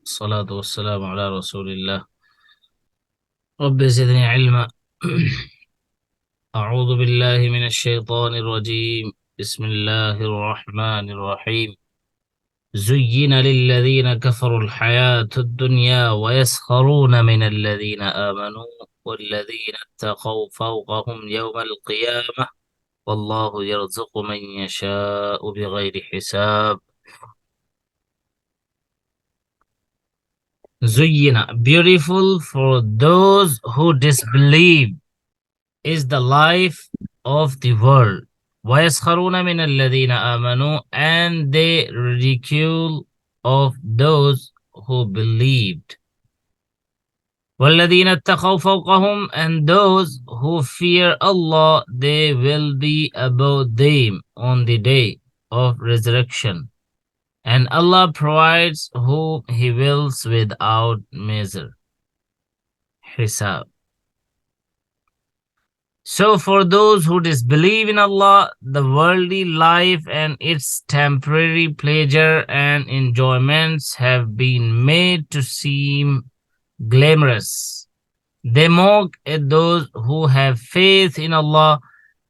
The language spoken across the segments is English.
الصلاة والسلام على رسول الله رب زدني علما أعوذ بالله من الشيطان الرجيم بسم الله الرحمن الرحيم زين للذين كفروا الحياة الدنيا ويسخرون من الذين آمنوا والذين اتقوا فوقهم يوم القيامة والله يرزق من يشاء بغير حساب. Zuyyina, beautiful for those who disbelieve, is the life of the world. وَيَسْخَرُونَ مِنَ الَّذِينَ آمَنُوا, and they ridicule of those who believed. وَالَّذِينَ اتَّقَوْا فَوْقَهُمْ, and those who fear Allah, they will be above them on the day of resurrection. And Allah provides whom He wills without measure. Hisab. So for those who disbelieve in Allah, the worldly life and its temporary pleasure and enjoyments have been made to seem glamorous. They mock at those who have faith in Allah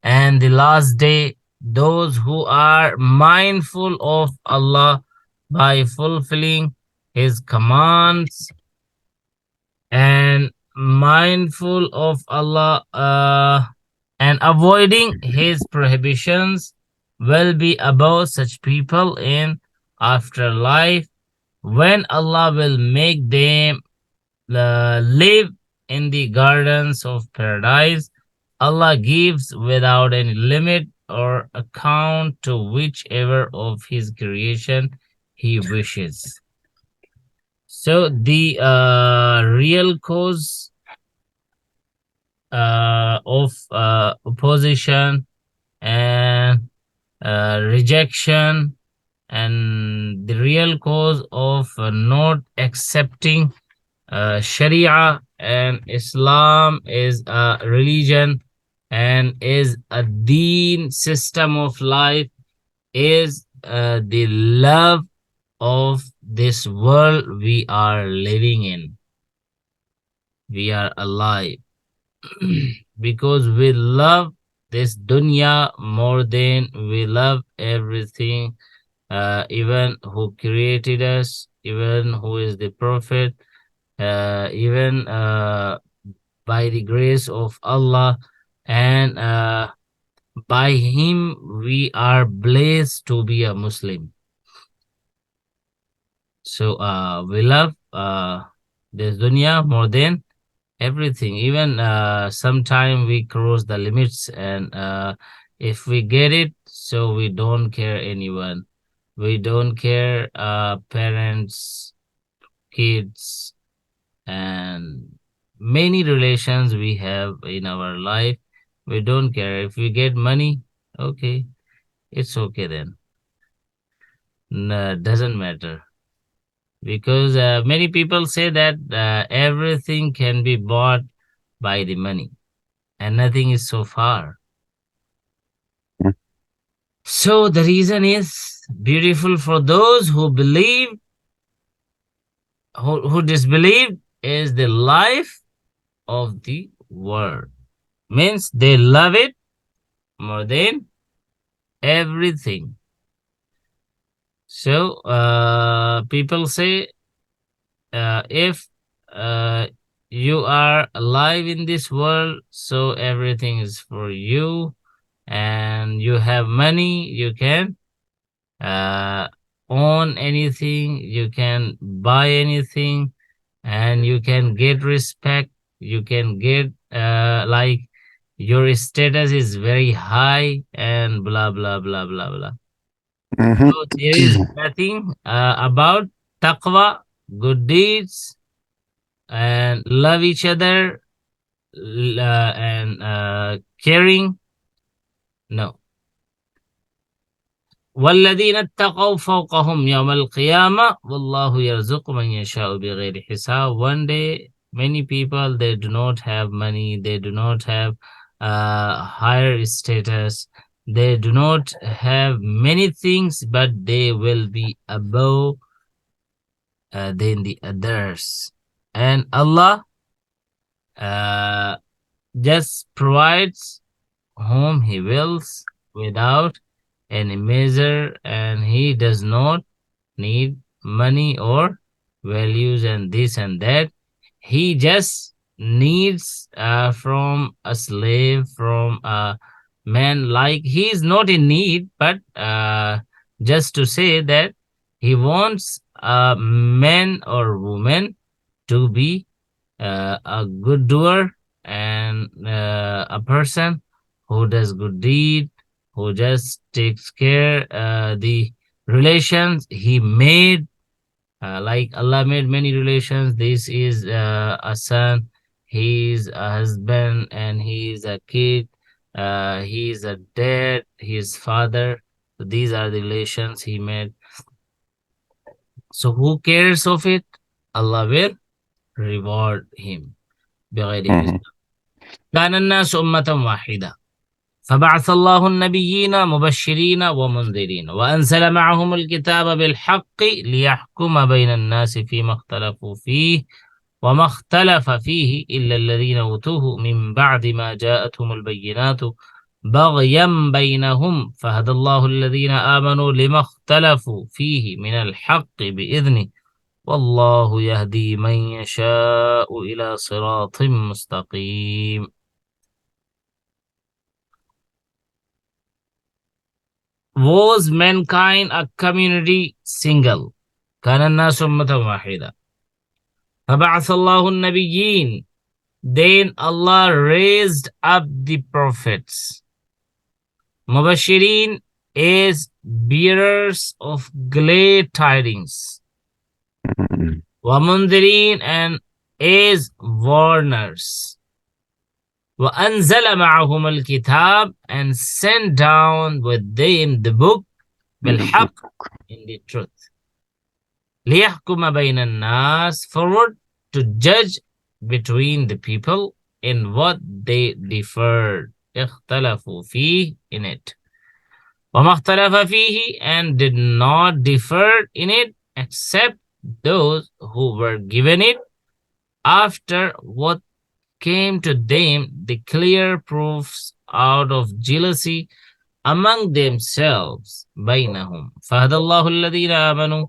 and the last day, those who are mindful of Allah by fulfilling His commands and mindful of Allah and avoiding His prohibitions will be above such people in afterlife, when Allah will make them live in the gardens of paradise. Allah gives without any limit or account to whichever of His creation He wishes. So the real cause of opposition and rejection, and the real cause of not accepting Sharia and Islam is a religion and is a deen system of life, is the love of this world we are living in. We are alive because we love this dunya more than we love everything, even who created us, even who is the prophet, even by the grace of Allah, and by Him we are blessed to be a Muslim. So we love this dunya more than everything. Even sometime we cross the limits, and if we get it, so we don't care anyone. We don't care parents, kids, and many relations we have in our life. We don't care. If we get money, okay, it's okay then. No, doesn't matter. Because many people say that everything can be bought by the money, and nothing is so far. Mm. So the reason is beautiful for those who believe, who disbelieve, is the life of the world. Means they love it more than everything. So people say, if you are alive in this world, so everything is for you, and you have money, you can own anything, you can buy anything, and you can get respect, you can get like your status is very high, and blah blah blah blah blah. Mhm. So there is nothing about taqwa, good deeds, and love each other, and caring. No. وَالَّذِينَ اتَّقَوْا فَوْقَهُمْ يَوْمَ الْقِيَامَةِ وَاللَّهُ يَرْزُقُ مَنْ يَشَاءُ بِغَيْرِ حِسَابٍ. One day, many people, they do not have money, they do not have higher status, they do not have many things, but they will be above than the others. And Allah uh, just provides whom He wills without any measure, and He does not need money or values and this and that. He just needs from a slave, from a man, like he is not in need, but just to say that he wants a man or woman to be a good doer, and a person who does good deed, who just takes care the relations He made. Like Allah made many relations. This is a son, he is a husband, and he is a kid. He is a dad, he is father. So these are the relations He made. So who cares of it? Allah will reward him بغير حساب. كان الناس أمة واحدة فبعث الله النبيين مبشرين ومنذرين وأنزل معهم الكتاب بالحق ليحكم بين الناس فيما اختلفوا فيه وما اختلف فيه إلا الذين أوتوه من بعد ما جاءتهم البينات بغيا بينهم فهدى الله الذين آمنوا لما اختلفوا فيه من الحق بإذنه والله يهدي من يشاء إلى صراط مستقيم. Was mankind a community single? كان الناس أمة واحدة فبعث الله النبيين. Then Allah raised up the prophets. Mubashirin is bearers of glad tidings. ومنذرين and is warners. وأنزل معهم الكتاب and sent down with them the book بالحق in the truth. ليحكم بين الناس forward to judge between the people in what they differed اختلفوا فيه in it. وما اختلف فيه and did not differ in it except those who were given it after what came to them the clear proofs out of jealousy among themselves بينهم فهدى الله الذين آمنوا.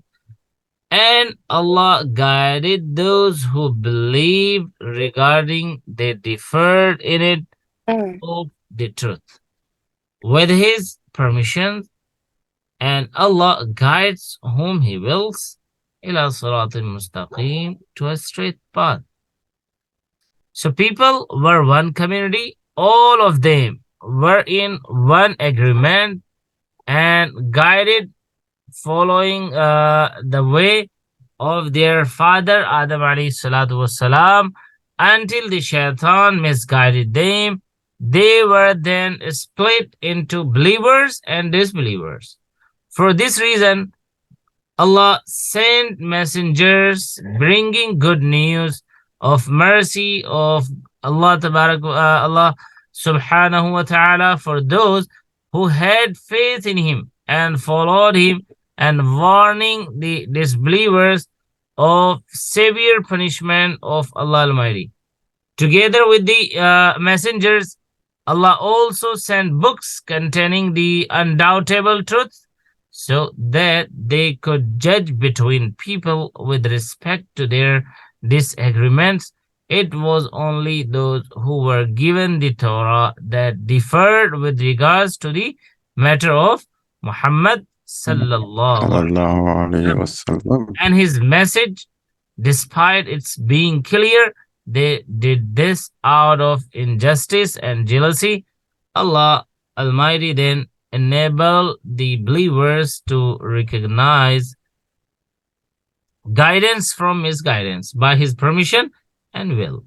And Allah guided those who believed regarding they differed in it of the truth with His permission, and Allah guides whom He wills إلى صراط مستقيم to a straight path. So people were one community, all of them were in one agreement and guided following the way of their father Adam alayhi salatu wassalam until the shaitan misguided them. They were then split into believers and disbelievers. For this reason, Allah sent messengers bringing good news of mercy of Allah Allah subhanahu wa ta'ala for those who had faith in Him and followed Him, and warning the disbelievers of severe punishment of Allah Almighty. Together with the messengers, Allah also sent books containing the undoubtable truth so that they could judge between people with respect to their disagreements. It was only those who were given the Torah that differed with regards to the matter of Muhammad sallallahu alaihi wasallam and his message. Despite its being clear, they did this out of injustice and jealousy. Allah Almighty then enabled the believers to recognize guidance from misguidance by His permission and will.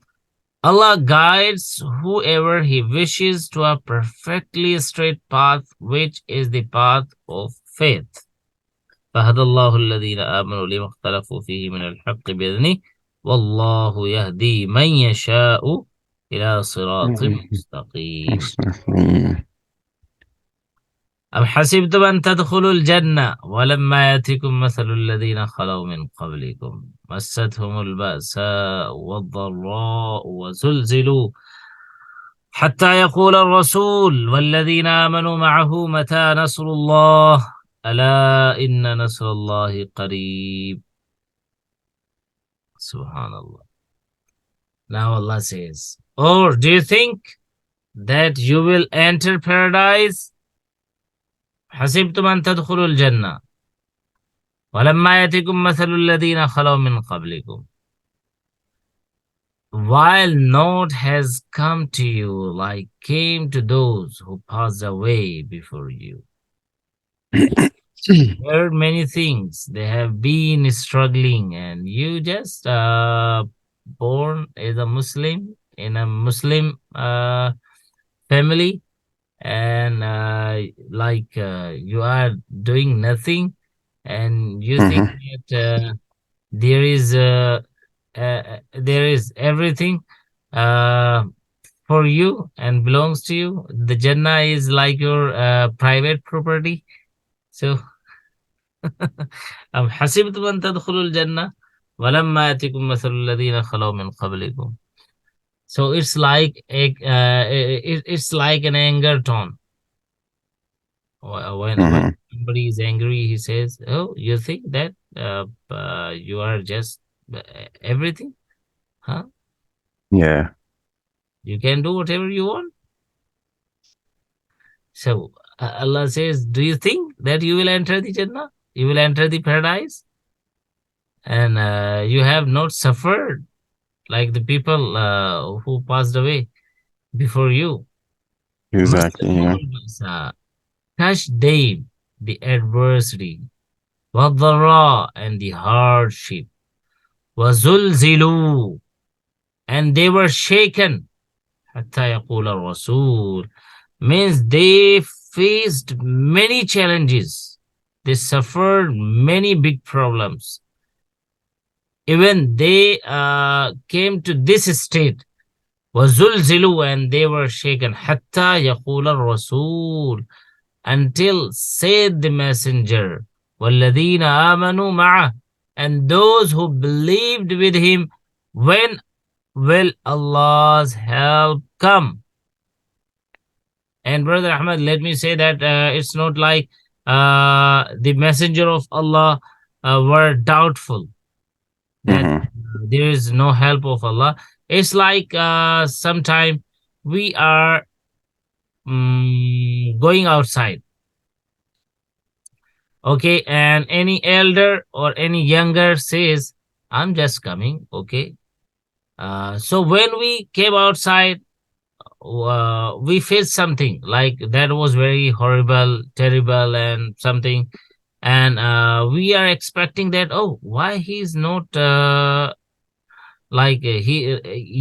Allah guides whoever He wishes to a perfectly straight path, which is the path of faith. فهدى الله الذين آمنوا لما اختلفوا فيه من الحق بإذنه والله يهدي من يشاء إلى صراط مستقيم. أم حسبتم أن تدخلوا الجنة ولما يأتكم مثل الذين خلوا من قبلكم مستهم البأساء والضراء وزلزلوا حتى يقول الرسول والذين آمنوا معه متى نصر الله ألا إن نصر الله قريب. Subhanallah. Now Allah says, or do you think that you will enter paradise? حسبتم أن تدخلوا الجنة ولما يأتكم مثل الذين خلوا من قبلكم, while naught has come to you like came to those who passed away before you. Heard many things, they have been struggling, and you just born as a Muslim in a Muslim family, and you are doing nothing, and you think that there is everything for you and belongs to you. The Jannah is like your private property. So أم حسبتم أن تدخلوا الجنة ولما يأتكم مثل الذين خلوا من قبلكم. So it's like it's like an anger tone. When somebody is angry, he says, "Oh, you think that you are just everything, huh? Yeah. You can do whatever you want." So Allah says, "Do you think that you will enter the Jannah? You will enter the paradise, and you have not suffered like the people who passed away before you?" Exactly. Yeah. Touch them the adversity, وَالضَّرَّاء and the hardship, وَزُلْزِلُوا and they were shaken, حَتَّى يَقُولَ الرَّسُولُ means they faced many challenges, they suffered many big problems. Even they came to this state, وَزُلْزِلُوا and they were shaken, حَتَّى يَقُولَ الرَّسُولُ until said the messenger, وَالَّذِينَ آمَنُوا مَعَهُ and those who believed with him, when will Allah's help come? And Brother Ahmad, let me say that it's not like the messenger of Allah were doubtful that there is no help of Allah. It's like sometime we are going outside, okay, and any elder or any younger says, "I'm just coming," okay. So when we came outside, we faced something like that was very horrible, terrible, and something, and we are expecting that, oh, why he's not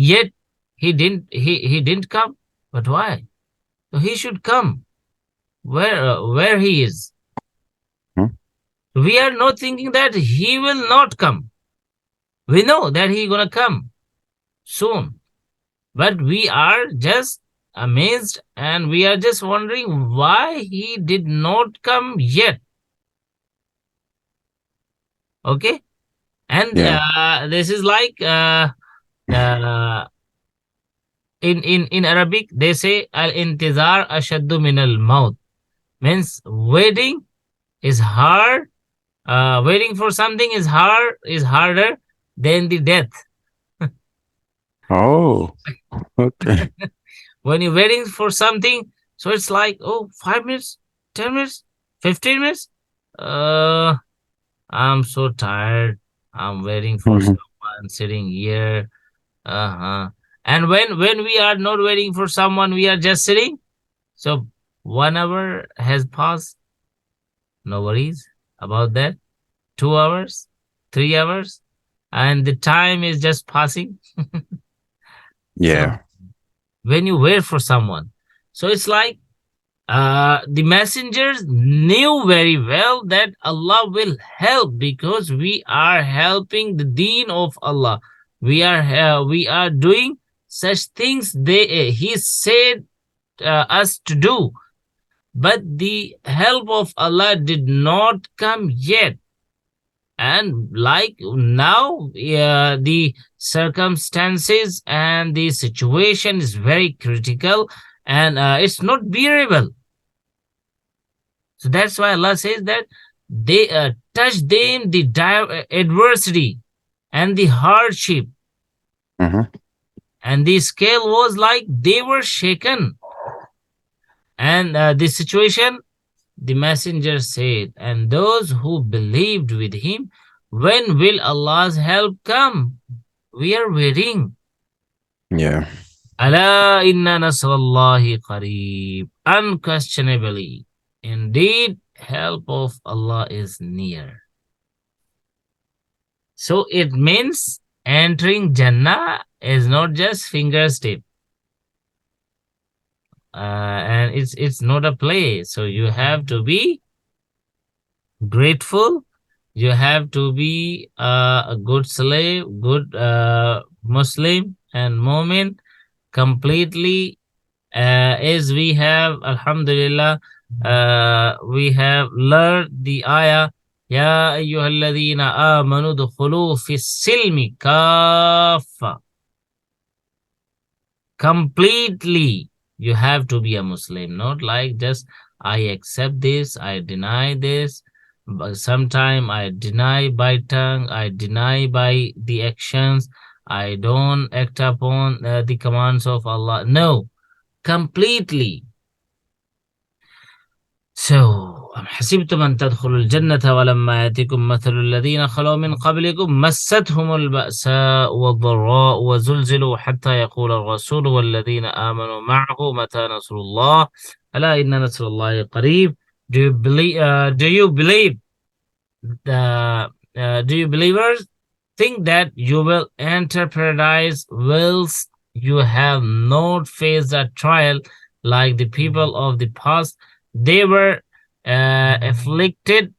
yet he didn't come, but why? So he should come. Where he is? We are not thinking that he will not come. We know that he gonna come soon, but we are just amazed and we are just wondering why he did not come yet. Okay, and this is like in Arabic they say al-intizar ashaddu min al-maut, means waiting is hard. Waiting for something is harder than the death. Oh, okay. When you're waiting for something, so it's like, oh, 5 minutes, 10 minutes, 15 minutes. I'm so tired. I'm waiting for someone sitting here. And when we are not waiting for someone, we are just sitting. So 1 hour has passed. No worries about that. 2 hours, 3 hours, and the time is just passing. Yeah. So when you wait for someone, so it's like the messengers knew very well that Allah will help because we are helping the deen of Allah. We are doing such things he said us to do. but the help of Allah did not come yet. And like now, the circumstances and the situation is very critical, and it's not bearable. So that's why Allah says that they touched them the adversity and the hardship, Mm-hmm. and the scale was like they were shaken. And the situation, the messenger said, and those who believed with him, when will Allah's help come? We are waiting. Yeah. Ala inna nasrallahi qareeb. Unquestionably, indeed, help of Allah is near. So it means entering Jannah is not just finger step. And it's not a play. So you have to be grateful. You have to be a good slave, good Muslim and Mu'min, completely, as we have, Alhamdulillah, we have learned the ayah, Ya ayyuhalladhina amanu dukhulu fi silmi kaffa. Completely, you have to be a Muslim, not like just I accept this, I deny this, but sometime I deny by tongue, I deny by the actions, I don't act upon the commands of Allah. No, completely. So, أم حسبتم أن تدخلوا الجنة ولما يأتكم مثل الذين خلوا من قبلكم مستهم البأساء والضراء وزلزلوا حتى يقول الرسول والذين آمنوا معه متى نصر الله ألا إن نصر الله قريب. Do you believe do you believers think that you will enter paradise whilst you have not faced a trial like the people of the past? They were afflicted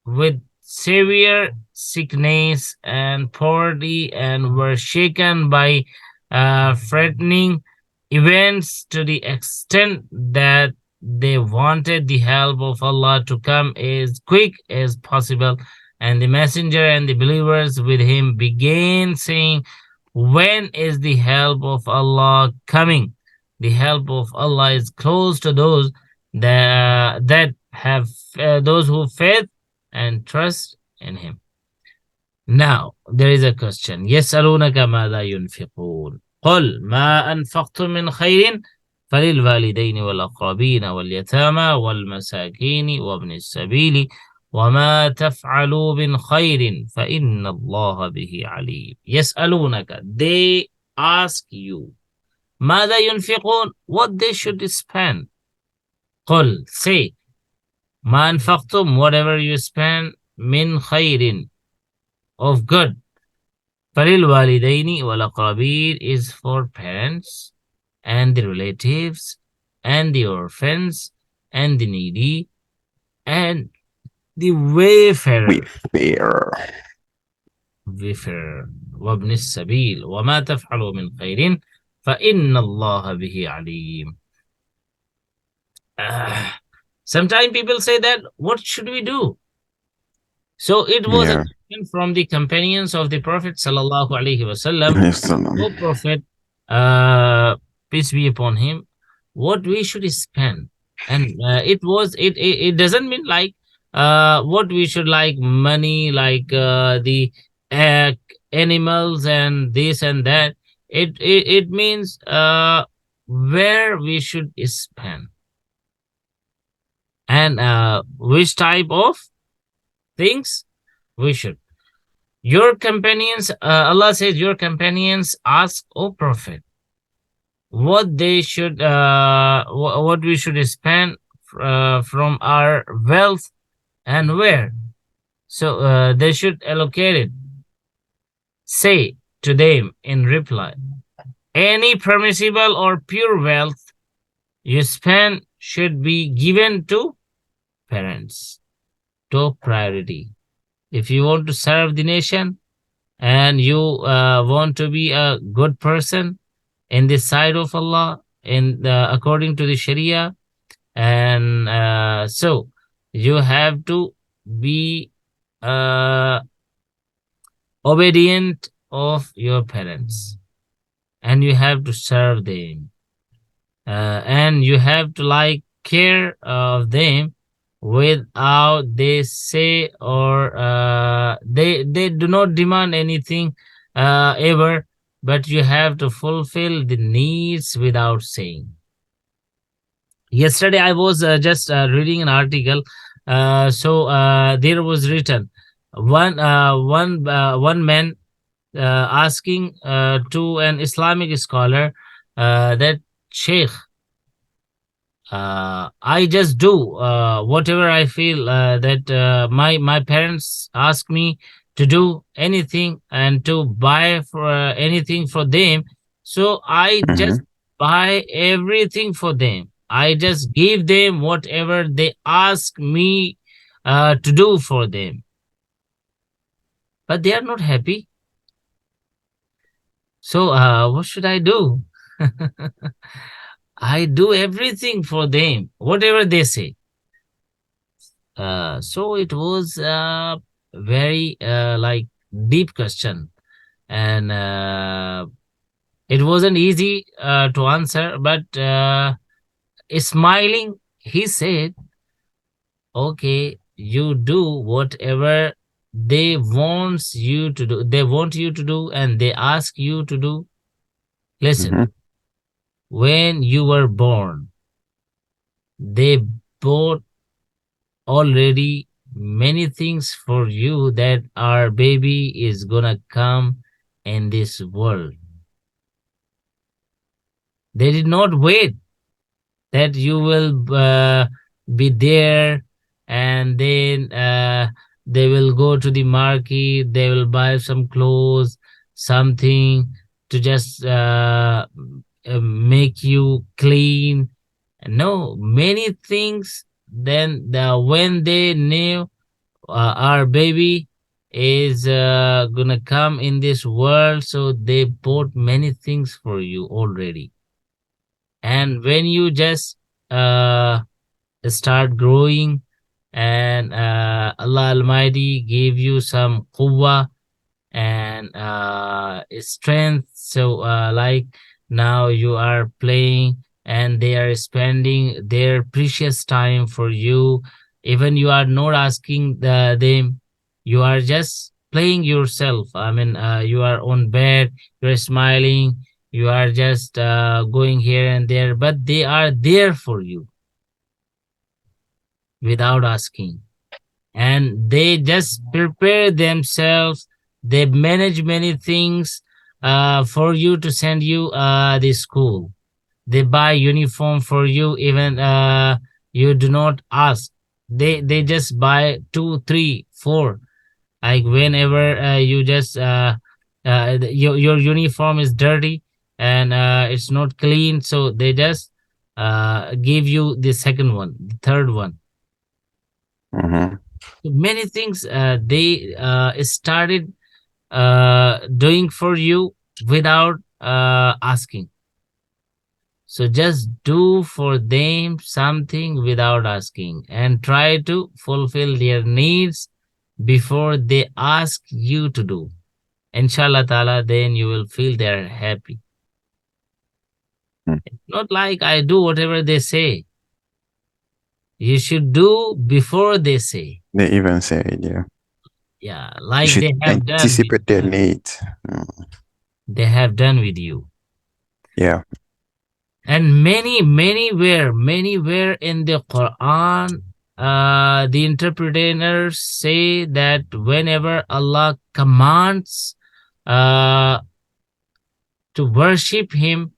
with severe sickness and poverty and were shaken by threatening events to the extent that they wanted the help of Allah to come as quick as possible. And the messenger and the believers with him began saying, when is the help of Allah coming? The help of Allah is close to those that have those who faith and trust in him. Now there is a question. يسألونك ماذا ينفقون قل ما أنفقتم من خير فللوالدين والأقربين واليتامى والمساكين وابن السبيل وما تفعلوا من خير فإن الله به عليم. يسألونك, they ask you, ماذا ينفقون, what they should spend. قل, say, ما أنفقتم, whatever you spend, من خير, of good. فللوالدين والأقربين is for parents and the relatives and the orphans and the needy and the wayfarer. وابن السبيل وما تفعلوا من خير فإن الله به عليم. Sometimes people say that, what should we do? So it was a question from the companions of the Prophet sallallahu alaihi wasallam. O Prophet, peace be upon him, what we should spend. And it doesn't mean like what we should, like money, like the animals and this and that. It means where we should spend and which type of things we should. Your companions, Allah says, your companions ask, O Prophet, what they should, what we should spend from our wealth and where. So they should allocate it. Say to them in reply, any permissible or pure wealth you spend should be given to parents, top priority. If you want to serve the nation and you want to be a good person in the sight of Allah, in according to the Sharia, And so you have to be obedient of your parents, and you have to serve them, and you have to like care of them without they say, or they do not demand anything ever, but you have to fulfill the needs without saying. Yesterday I was just reading an article. There was written, one man asking to an Islamic scholar that, Sheikh, I just do whatever I feel that my parents ask me to do anything and to buy for anything for them. So I just Mm-hmm. buy everything for them. I just give them whatever they ask me to do for them. But they are not happy. So what should I do? I do everything for them, whatever they say. So it was very like deep question, and it wasn't easy to answer. But smiling, he said, "Okay, you do whatever they wants you to do. They want you to do, and they ask you to do. Listen, Mm-hmm. when you were born, they bought already many things for you that our baby is gonna come in this world. They did not wait that you will be there, and then they will go to the market, they will buy some clothes, something to just make you clean. No, many things. Then when they knew our baby is gonna come in this world, so they bought many things for you already. And when you just uh, start growing, and Allah Almighty gave you some quwwah and strength, so like now you are playing, and they are spending their precious time for you. Even you are not asking them, you are just playing yourself. I mean, you are on bed, you are smiling, you are just going here and there, but they are there for you without asking, and they just prepare themselves. They manage many things for you to send you the school. They buy uniform for you, even you do not ask. They just buy two, three, four. Like whenever you just your uniform is dirty, and it's not clean, so they just give you the second one, the third one. Mm-hmm. Many things they started doing for you without asking. So just do for them something without asking, and try to fulfill their needs before they ask you to do. Inshallah ta'ala, then you will feel they're happy. Mm. Not like I do whatever they say. You should do before they say. They even say, yeah, Yeah, you like should they have done with anticipate their you. needs. They have done with you. Yeah. And many where in the Quran, the interpreters say that whenever Allah commands uh, to worship Him,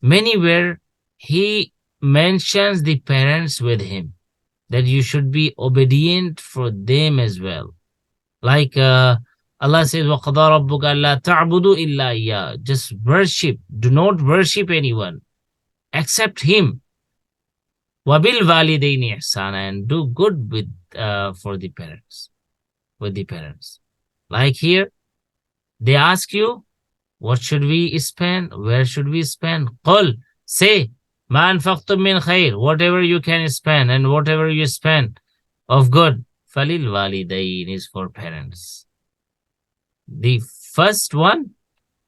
many where He mentions the parents with Him, that you should be obedient for them as well. Like Allah says, وَقَضَى رَبُّكَ أَلَّا تَعْبُدُوا إِلَّا إِيَّاهُ. Just worship. Do not worship anyone except Him. وَبِالْوَالِدَيْنِ إِحْسَانًا. And do good with for the parents, with the parents. Like here, they ask you, what should we spend? Where should we spend? قُل, say, مَا أَنفَقْتُم مِّن خَيْرٍ, whatever you can spend and whatever you spend of good, فَلِلْوَالِدَيْنِ is for parents. The first one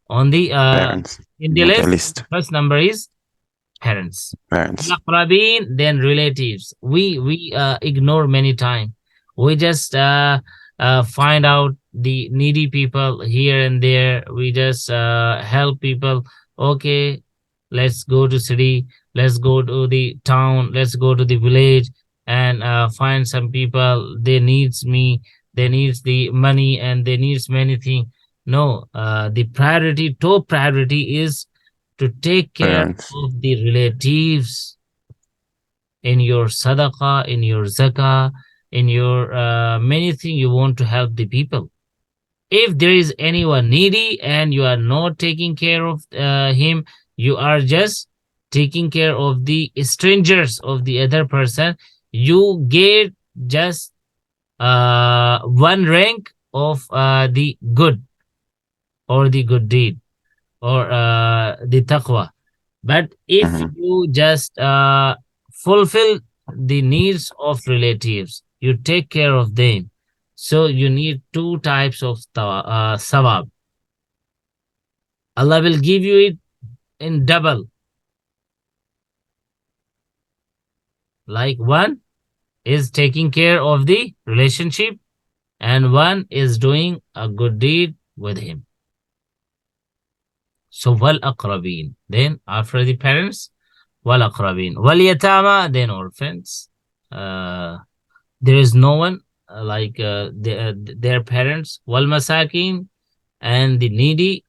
on the Parents. in the Okay, list, list. first number is parents. Parents. Al-Aqrabin, then relatives. We ignore many times. We just find out the needy people here and there. We just help people. Okay, let's go to city. Let's go to the town. Let's go to the village and find some people. They needs me. They needs the money and they needs many things. No, the priority, top priority is to take care Parents. of the relatives in your sadaqah, in your zakah, in your many things you want to help the people. If there is anyone needy and you are not taking care of him, you are just taking care of the strangers of the other person, you get just one rank of the good or the good deed or the taqwa. But if Mhm. you just fulfill the needs of relatives, you take care of them. So you need two types of sawab. Allah will give you it in double. Like one is taking care of the relationship and one is doing a good deed with him. So wal aqrabin. Then after the parents, wal aqrabin. Wal yatama, then orphans. There is no one like their parents. Wal masakin, and the needy,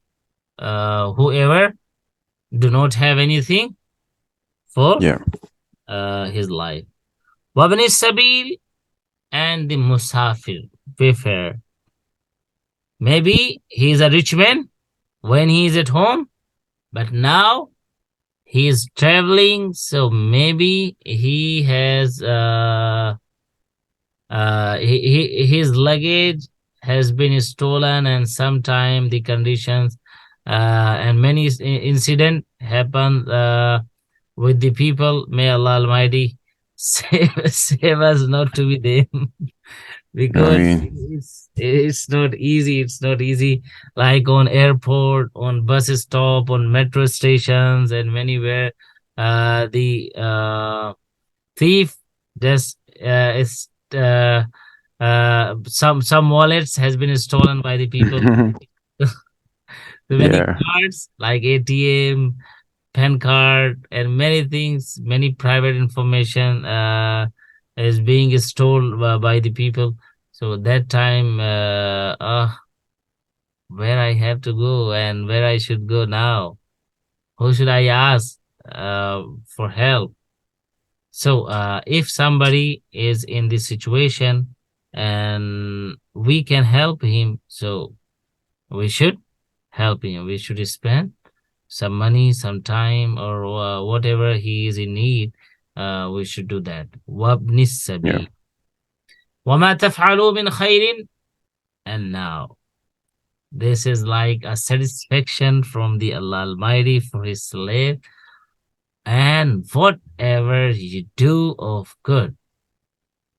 whoever do not have anything for Yeah. his life. Wabni sabil, and the musafir, wayfarer. Maybe he is a rich man when he is at home, but now he is traveling, so maybe he has his luggage has been stolen, and sometime the conditions and many incident happen with the people. May Allah Almighty save us not to be them. Because mean, it's not easy. It's not easy. Like on airport, on bus stop, on metro stations, and anywhere, the thief just is some wallets has been stolen by the people. So many yeah. cards like ATM, pen card, and many things, many private information is being stolen by the people. So that time, where I have to go and where I should go now? Who should I ask for help? So if somebody is in this situation and we can help him, so we should help him. We should spend some money, some time, or whatever he is in need. We should do that. وَابْنِ Yeah. السَّبِيلِ وَمَا تَفْعَلُوا مِنْ خَيْرٍ. And now, this is like a satisfaction from the Allah Almighty for His slave. And whatever you do of good,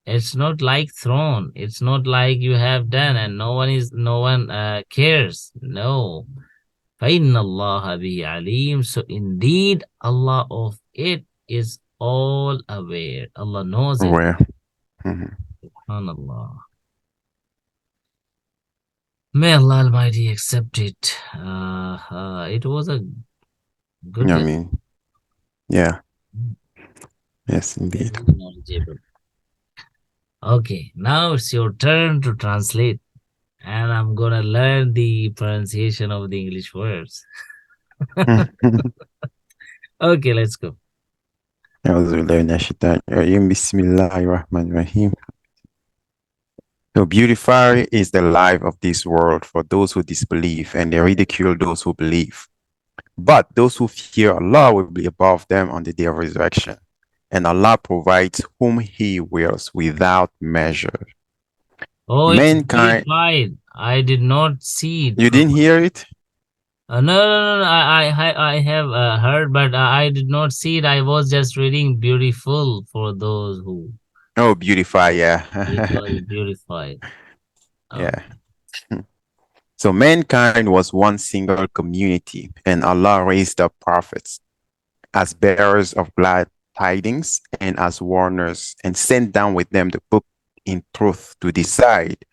it's not like thrown. It's not like you have done and no one cares. No. فَإِنَّ اللَّهَ بِهِ عَلِيمٌ. So indeed, Allah of it is all aware. Allah knows it. Where? Mhm. SubhanAllah. May Allah Almighty accept it. It was a good I lesson. mean, yeah. Yes, Very indeed. knowledgeable. Okay, now it's your turn to translate. And I'm gonna learn the pronunciation of the English words. Okay, let's go. أعوذ بالله من الشيطان الرجيم بسم الله الرحمن الرحيم. So beautiful is the life of this world for those who disbelieve, and they ridicule those who believe. But those who fear Allah will be above them on the day of resurrection, and Allah provides whom He wills without measure. Oh, it's Mankind, beautified. I did not see it. you didn't hear it? No, I have heard, but I did not see it. I was just reading beautiful for those who Oh, beautify, beautiful, yeah. beautified. Yeah. Okay. So mankind was one single community, and Allah raised up prophets as bearers of glad tidings and as warners, and sent down with them the book in truth to decide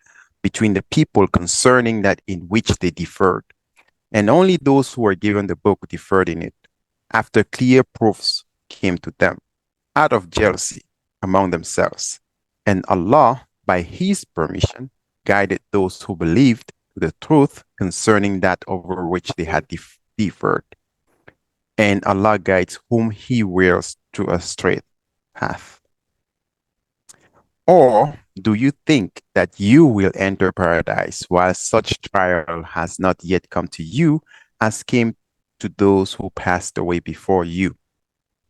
between the people concerning that in which they differed. And only those who were given the book differed in it, after clear proofs came to them, out of jealousy among themselves. And Allah, by His permission, guided those who believed to the truth concerning that over which they had differed. And Allah guides whom He wills to a straight path. Or do you think that you will enter paradise while such trial has not yet come to you, as came to those who passed away before you?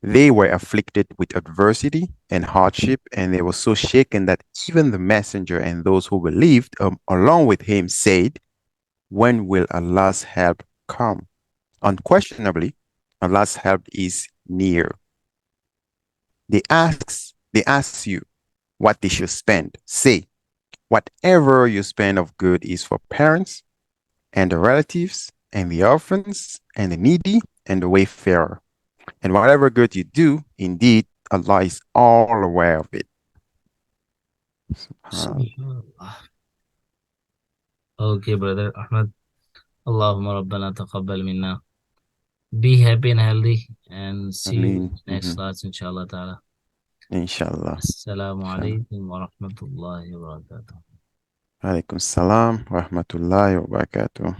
They were afflicted with adversity and hardship, and they were so shaken that even the messenger and those who believed along with him said, when will Allah's help come? Unquestionably, Allah's help is near. They ask you what they should spend. Say, whatever you spend of good is for parents and the relatives and the orphans and the needy and the wayfarer. And whatever good you do, indeed, Allah is all aware of it. Subhanallah. Okay, brother Ahmed. Allahumma rabbana taqabbal minna. Be happy and healthy, and I see you mean, next class, inshallah ta'ala. inshallah. Assalamu Inshallah. alaikum wa rahmatullahi wa barakatuh. Alaikum salam, rahmatullahi wa barakatuh.